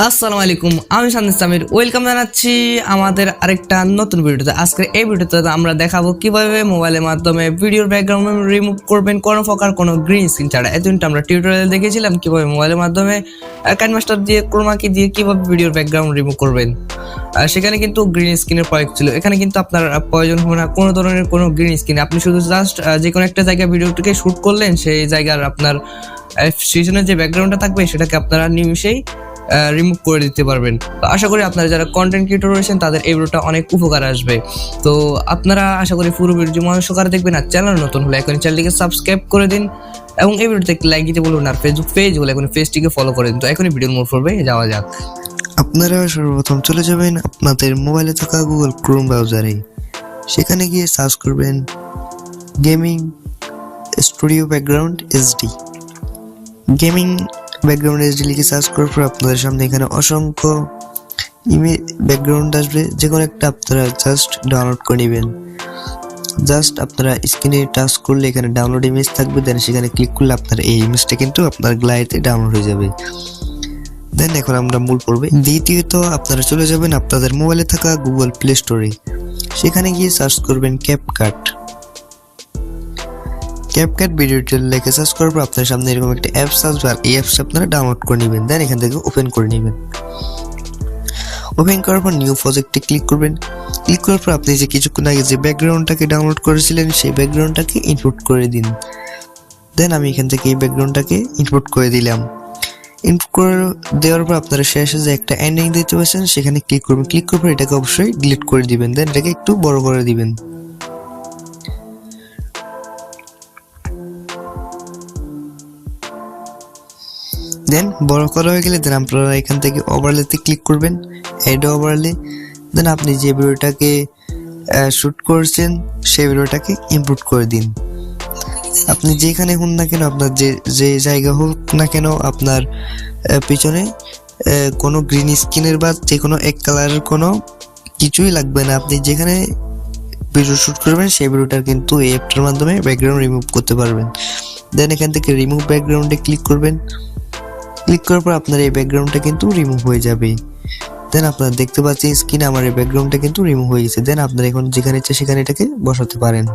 আসসালামু আলাইকুম, আমি সামির ওয়েলকাম জানাচ্ছি আমাদের আরেকটা নতুন ভিডিওতে। আজকে এই ভিডিওতে আমরা দেখাবো কিভাবে মোবাইলের মাধ্যমে ভিডিওর ব্যাকগ্রাউন্ড রিমুভ করবেন কোনো প্রকার কোনো গ্রিন স্ক্রিন ছাড়া। এতদিনটা আমরা টিউটোরিয়াল দেখেছিলাম কিভাবে মোবাইলের মাধ্যমে কাইনমাস্টার দিয়ে ক্রোমাকি দিয়ে কিভাবে ভিডিওর ব্যাকগ্রাউন্ড রিমুভ করবেন। সেখানে কিন্তু গ্রিন স্ক্রিনের প্রয়োগ ছিল। এখানে কিন্তু আপনার প্রয়োজন হবে না কোনো ধরনের কোনো গ্রিন স্ক্রিন। আপনি শুধু জাস্ট যে কোনো একটা জায়গায় ভিডিওটিকে শুট করলেন, সেই জায়গার আপনার সিজনের যে ব্যাকগ্রাউন্ডটা থাকবে সেটাকে আপনারা নিমিশেই রিমুভ করে দিতে পারবেন। তো আশা করি আপনারা যারা কন্টেন্ট ক্রিয়েটর রয়েছেন তাদের এই ভিডিওটা অনেক উপকার আসবে। তো আপনারা আশা করি পুরো ভিডিওটি মনোসহকারে দেখবেন। আর চ্যানেল নতুন হলে এখন চ্যানেলটিকে সাবস্ক্রাইব করে দিন এবং এই ভিডিওতে একটি লাইক দিতে বলুন। আর ফেসবুক পেজ হলে এখন পেজটিকে ফলো করে দিন। তো এখনই ভিডিওর মোড় পড়বে, যাওয়া যাক। আপনারা সর্বপ্রথম চলে যাবেন আপনাদের মোবাইলে থাকা গুগল ক্রোম ব্রাউজারে। সেখানে গিয়ে সার্চ করবেন gaming studio background HD. Gaming background HD লিখে সার্চ করার পর আপনাদের সামনে এখানে অসংখ্য ইমেজ ব্যাকগ্রাউন্ড আসবে। যে কোনো একটা আপনারা জাস্ট ডাউনলোড করে নেবেন। জাস্ট আপনারা স্ক্রিনে টাচ করলে এখানে ডাউনলোড ইমেজ থাকবে, দেন সেখানে ক্লিক করলে আপনার এই ইমেজটা কিন্তু আপনার গ্যালারিতে ডাউনলোড হয়ে যাবে। দেন এখন আমরা মূল পর্বে। দ্বিতীয়ত আপনারা চলে যাবেন আপনাদের মোবাইলে থাকা গুগল প্লে স্টোরে। সেখানে গিয়ে সার্চ করবেন ক্যাপকাট। ক্যাপকাট ভিডিও টিউটোরিয়াল লিখে সার্চ করার পর আপনার সামনে এরকম একটা অ্যাপস আসবে, আর এই অ্যাপস আপনারা ডাউনলোড করে নেবেন। দেন এখান থেকে ওপেন করে নেবেন। ওপেন করার পর নিউ প্রজেক্টে ক্লিক করবেন। ক্লিক করার পর আপনি যে কিছুক্ষণ আগে যে ব্যাকগ্রাউন্ডটাকে ডাউনলোড করেছিলেন সেই ব্যাকগ্রাউন্ডটাকে ইনপুট করে দিন। দেন আমি এখান থেকে এই ব্যাকগ্রাউন্ডটাকে ইনপুট করে দিলাম। ইনপুট করে দেওয়ার পর আপনারা শেষে যে একটা এন্ডিং দিতে পারছেন সেখানে ক্লিক করবেন। ক্লিক করার পর এটাকে অবশ্যই ডিলিট করে দিবেন। দেন এটাকে একটু বড় করে দিবেন। দেন বড় করা হয়ে গেলে দেন আপনারা এখান থেকে ওভারলেতে ক্লিক করবেন, এড ওভারলে। দেন আপনি যে ভিডিওটাকে শুট করছেন সেই ভিডিওটাকে ইনপুট করে দিন। আপনি যেখানে হন না কেন, আপনার যে জায়গা হোক না কেন, আপনার পিছনে কোনো গ্রিন স্ক্রিনের বা যে কোনো এক কালারের কোনো কিছুই লাগবে না। আপনি যেখানে ভিডিও শুট করবেন সেই ভিডিওটার কিন্তু এই অ্যাপটার মাধ্যমে ব্যাকগ্রাউন্ড রিমুভ করতে পারবেন। দেন এখান থেকে রিমুভ ব্যাকগ্রাউন্ডে ক্লিক করবেন। ক্লিক করার পর আপনার এই ব্যাকগ্রাউন্ডটা কিন্তু রিমুভ হয়ে যাবে। দেন আপনারা দেখতে পাচ্ছেন স্ক্রিনে আমার এই ব্যাকগ্রাউন্ডটা কিন্তু রিমুভ হয়ে গেছে। দেন আপনারা এখন যেখানে ইচ্ছে সেখানে এটাকে বসাতে পারেন।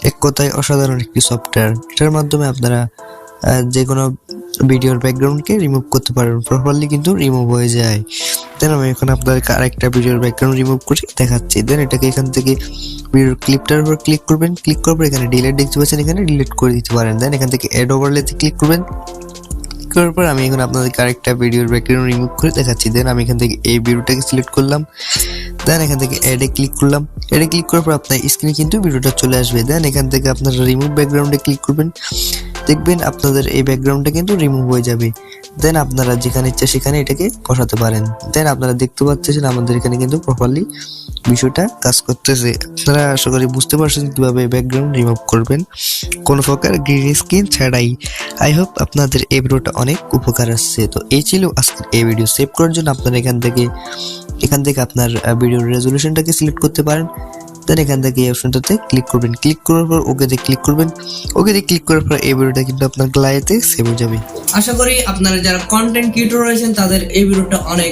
এক কথায় অসাধারণ একটি সফটওয়্যার। এটার মাধ্যমে আপনারা যে কোনো ভিডিওর ব্যাকগ্রাউন্ডকে রিমুভ করতে পারেন, প্রপারলি কিন্তু রিমুভ হয়ে যায়। দেন আমি এখন আপনাদেরকে আরেকটা ভিডিওর ব্যাকগ্রাউন্ড রিমুভ করে দেখাচ্ছি। দেন এটাকে এখান থেকে ভিডিওর ক্লিপটার উপর ক্লিক করবেন। ক্লিক করার পর এখানে ডিলিট দেখতে পাচ্ছেন, এখানে ডিলিট করে দিতে পারেন। দেন এখান থেকে এড ওভারলেতে ক্লিক করবেন। ক্লিক করার পর আমি এখন আপনাদেরকে আরেকটা ভিডিওর ব্যাকগ্রাউন্ড রিমুভ করে দেখাচ্ছি। দেন আমি এখান থেকে এই ভিডিওটাকে সিলেক্ট করলাম। দেন এখান থেকে এডে ক্লিক করলাম। এডে ক্লিক করার পর আপনার স্ক্রিনে কিন্তু ভিডিওটা চলে আসবে। দেন এখান থেকে আপনারা রিমুভ ব্যাকগ্রাউন্ডে ক্লিক করবেন। দেখবেন আপনাদের এই ব্যাকগ্রাউন্ডটা কিন্তু রিমুভ হয়ে যাবে। দেন আপনারা যেখানে ইচ্ছা সেখানে এটাকে বসাতে পারেন। দেন আপনারা দেখতে পাচ্ছেন আমাদের এখানে কিন্তু প্রপারলি বিষয়টা কাজ করতেছে। আপনারা আশা করি বুঝতে পারছেন কিভাবে ব্যাকগ্রাউন্ড রিমুভ করবেন কোনো প্রকার গ্রিন স্ক্রিন ছাড়াই। আই হোপ আপনাদের এই ভিডিওটা অনেক উপকার আসছে। তো এই ছিল আজকের এই ভিডিও। সেভ করার জন্য আপনারা এখান থেকে আপনার ভিডিওর রেজলিউশনটাকে সিলেক্ট করতে পারেন। দেন এখান থেকে এই অপশনটাতে ক্লিক করবেন। ক্লিক করার পর ওকেতে ক্লিক করবেন। ওকেতে ক্লিক করার পর এই ভিডিওটা কিন্তু আপনার গ্যালারিতে সেভ হয়ে যাবে। আশা করি আপনারা যারা কন্টেন্ট ক্রিয়েটর রয়েছেন তাদের এই ভিডিওটা অনেক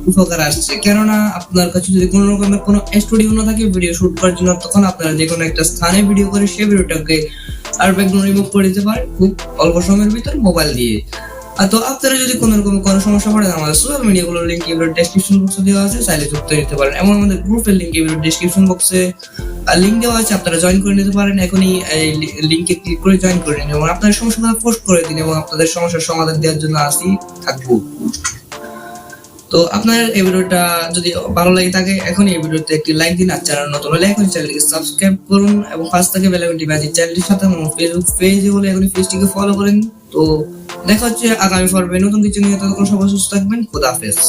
উপকার আসছে। কেননা আপনার কাছে যদি কোনো রকমের কোনো স্টুডিও না থাকে ভিডিও শুট করার জন্য, তখন আপনারা যে কোনো একটা স্থানে ভিডিও করে সেই ভিডিওটাকে আর ব্যাকগ্রাউন্ড রিমুভ করে দিতে পারেন খুব অল্প সময়ের ভিতর মোবাইল দিয়ে। তো আপনারা যদি কোনো রকম কোনো সমস্যা পড়ে, আমাদের সোশ্যাল মিডিয়াগুলোর লিংক এগুলোর ডেসক্রিপশন বক্সে দেওয়া আছে, চাইলে যুক্ত নিতে পারেন। এবং আমাদের গ্রুপের লিংক এগুলোর ডেসক্রিপশন বক্সে লিংক দেওয়া আছে, আপনারা জয়েন করে নিতে পারেন। এখনই এই লিংকে ক্লিক করে জয়েন করে নিন এবং আপনাদের সমস্যাগুলো পোস্ট করে দিন এবং আপনাদের সমস্যার সমাধান দেওয়ার জন্য আসি থাকবো। তো আপনার এই ভিডিওটা যদি ভালো লাগে থাকে এখনই এই ভিডিওতে একটি লাইক দিন। আর চ্যানেল নতুন হলে এখনই চ্যানেলটিকে সাবস্ক্রাইব করুন এবং পাশ থেকে বেল আইকনটি বাজিয়ে চ্যানেলটির সাথে ফেসবুক পেজে হলে এখনই পেজটিকে ফলো করেন। তো দেখা হচ্ছে আগামী পর্বে নতুন কিছু নিয়ে। ততক্ষণ সবাই সুস্থ থাকবেন। খোদা হাফেজ।